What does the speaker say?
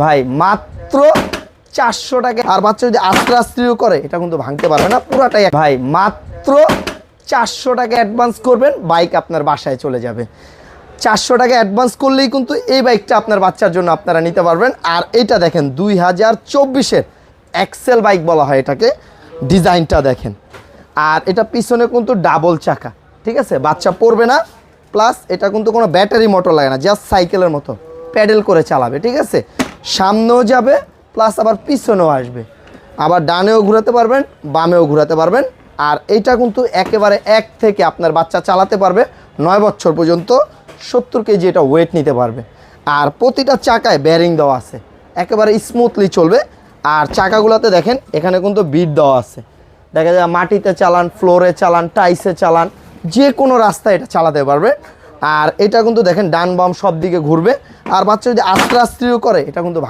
ভাই মাত্র 400 টাকা। আর বাচ্চা যদি আস্তে আস্তেও করে এটা কিন্তু ভাঙতে পারবে না, পুরাটাই। ভাই মাত্র 400 টাকা অ্যাডভান্স করবেন, বাইক আপনার বাসায় চলে যাবে। 400 টাকা অ্যাডভান্স করলেই কিন্তু এই বাইকটা আপনার বাচ্চার জন্য আপনারা নিতে পারবেন। আর এটা দেখেন 2024-এর এক্সেল বাইক বলা হয় এটাকে, ডিজাইনটা দেখেন। আর এটা পিছনে কিন্তু ডাবল চাকা, ঠিক আছে, বাচ্চা পড়বে না। প্লাস এটা কিন্তু কোনো ব্যাটারি মোটর লাগে না, জাস্ট সাইকেলের মতো প্যাডেল করে চালাবে, ঠিক আছে। সামনেও যাবে প্লাস আবার পিছনেও আসবে, আবার ডানেও ঘোরাতে পারবেন, বামেও ঘোরাতে পারবেন। আর এইটা কিন্তু একেবারে এক থেকে আপনার বাচ্চা চালাতে পারবে 9 বছর পর্যন্ত, 70 কেজি এটা ওয়েট নিতে পারবে। আর প্রতিটা চাকায় ব্যারিং দেওয়া আছে, একেবারে স্মুথলি চলবে। আর চাকাগুলোতে দেখেন এখানে কিন্তু বিট দেওয়া আছে, দেখা যায় মাটিতে চালান, ফ্লোরে চালান, টাইসে চালান, যে কোনো রাস্তায় এটা চালাতে পারবে। আর এটা কিন্তু দেখেন ডান বাম সব দিকে ঘুরবে। আর বাচ্চা যদি আস্তে আস্তেও করে এটা কিন্তু